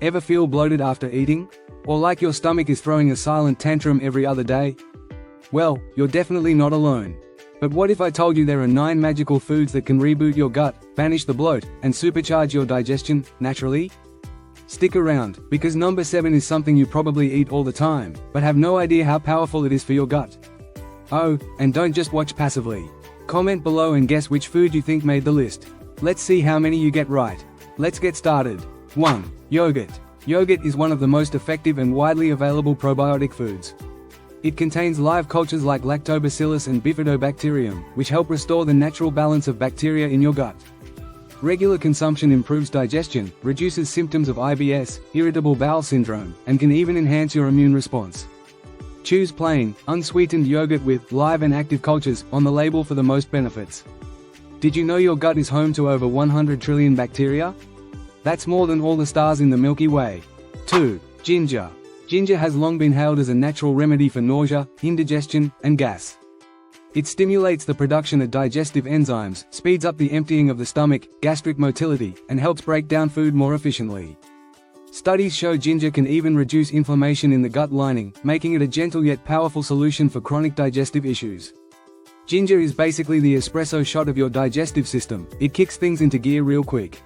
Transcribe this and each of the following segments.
Ever feel bloated after eating? Or like your stomach is throwing a silent tantrum every other day? Well, you're definitely not alone. But what if I told you there are 9 magical foods that can reboot your gut, banish the bloat, and supercharge your digestion, naturally? Stick around, because number 7 is something you probably eat all the time, but have no idea how powerful it is for your gut. Oh, and don't just watch passively. Comment below and guess which food you think made the list. Let's see how many you get right. Let's get started. 1. Yogurt. Yogurt is one of the most effective and widely available probiotic foods. It contains live cultures like lactobacillus and bifidobacterium, which help restore the natural balance of bacteria in your gut. Regular consumption improves digestion, reduces symptoms of IBS, irritable bowel syndrome, and can even enhance your immune response. Choose plain, unsweetened yogurt with live and active cultures on the label for the most benefits. Did you know your gut is home to over 100 trillion bacteria? That's more than all the stars in the Milky Way. 2. Ginger. Ginger has long been hailed as a natural remedy for nausea, indigestion, and gas. It stimulates the production of digestive enzymes, speeds up the emptying of the stomach, gastric motility, and helps break down food more efficiently. Studies show ginger can even reduce inflammation in the gut lining, making it a gentle yet powerful solution for chronic digestive issues. Ginger is basically the espresso shot of your digestive system. It kicks things into gear real quick.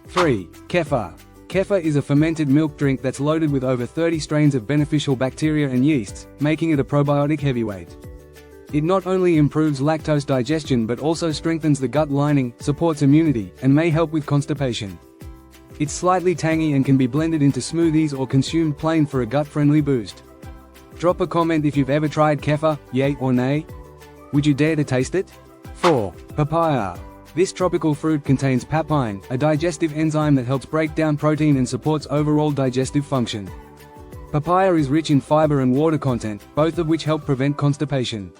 3. Kefir. Kefir is a fermented milk drink that's loaded with over 30 strains of beneficial bacteria and yeasts, making it a probiotic heavyweight. It not only improves lactose digestion but also strengthens the gut lining, supports immunity, and may help with constipation. It's slightly tangy and can be blended into smoothies or consumed plain for a gut-friendly boost. Drop a comment if you've ever tried kefir, yay or nay? Would you dare to taste it? 4. Papaya. This tropical fruit contains papain, a digestive enzyme that helps break down protein and supports overall digestive function. Papaya is rich in fiber and water content, both of which help prevent constipation.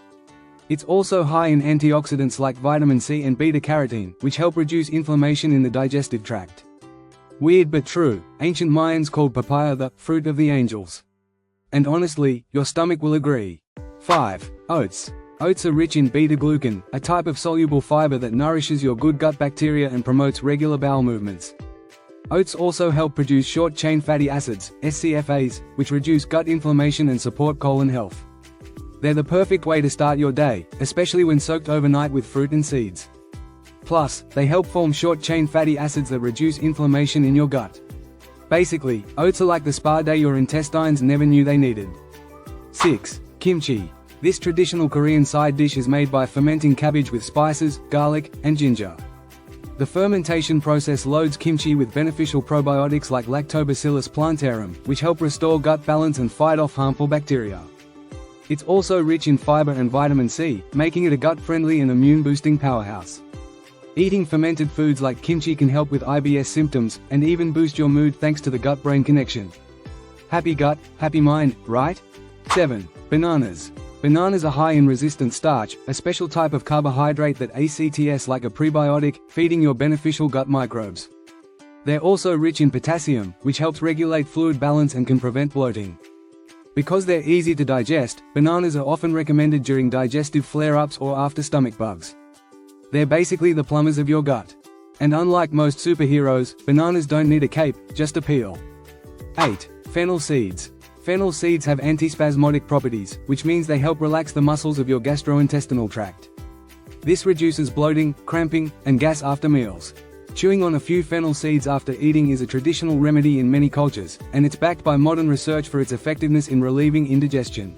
It's also high in antioxidants like vitamin C and beta-carotene, which help reduce inflammation in the digestive tract. Weird but true, ancient Mayans called papaya the fruit of the angels. And honestly, your stomach will agree. 5. Oats. Oats are rich in beta-glucan, a type of soluble fiber that nourishes your good gut bacteria and promotes regular bowel movements. Oats also help produce short-chain fatty acids, SCFAs, which reduce gut inflammation and support colon health. They're the perfect way to start your day, especially when soaked overnight with fruit and seeds. Plus, they help form short-chain fatty acids that reduce inflammation in your gut. Basically, oats are like the spa day your intestines never knew they needed. 6. Kimchi. This traditional Korean side dish is made by fermenting cabbage with spices, garlic, and ginger. The fermentation process loads kimchi with beneficial probiotics like Lactobacillus plantarum, which help restore gut balance and fight off harmful bacteria. It's also rich in fiber and vitamin C, making it a gut-friendly and immune-boosting powerhouse. Eating fermented foods like kimchi can help with IBS symptoms, and even boost your mood thanks to the gut-brain connection. Happy gut, happy mind, right? 7. Bananas. Bananas are high in resistant starch, a special type of carbohydrate that acts like a prebiotic, feeding your beneficial gut microbes. They're also rich in potassium, which helps regulate fluid balance and can prevent bloating. Because they're easy to digest, bananas are often recommended during digestive flare-ups or after stomach bugs. They're basically the plumbers of your gut. And unlike most superheroes, bananas don't need a cape, just a peel. 8. Fennel seeds. Fennel seeds have antispasmodic properties, which means they help relax the muscles of your gastrointestinal tract. This reduces bloating, cramping, and gas after meals. Chewing on a few fennel seeds after eating is a traditional remedy in many cultures, and it's backed by modern research for its effectiveness in relieving indigestion.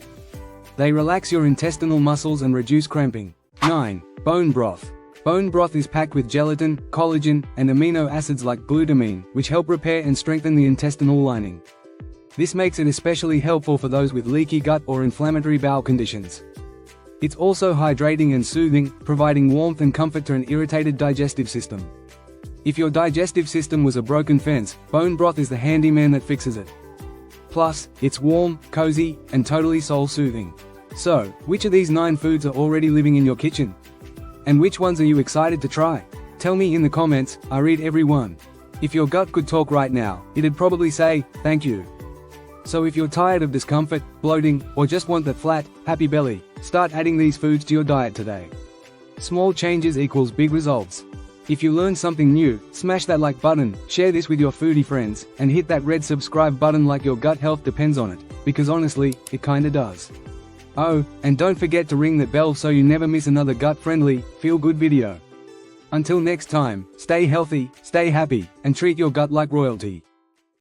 They relax your intestinal muscles and reduce cramping. 9. Bone broth. Bone broth is packed with gelatin, collagen, and amino acids like glutamine, which help repair and strengthen the intestinal lining. This makes it especially helpful for those with leaky gut or inflammatory bowel conditions. It's also hydrating and soothing, providing warmth and comfort to an irritated digestive system. If your digestive system was a broken fence, bone broth is the handyman that fixes it. Plus, it's warm, cozy, and totally soul-soothing. So, which of these 9 foods are already living in your kitchen? And which ones are you excited to try? Tell me in the comments, I read every one. If your gut could talk right now, it'd probably say, thank you. So if you're tired of discomfort, bloating, or just want that flat, happy belly, start adding these foods to your diet today. Small changes equals big results. If you learned something new, smash that like button, share this with your foodie friends, and hit that red subscribe button like your gut health depends on it, because honestly, it kinda does. Oh, and don't forget to ring that bell so you never miss another gut-friendly, feel-good video. Until next time, stay healthy, stay happy, and treat your gut like royalty.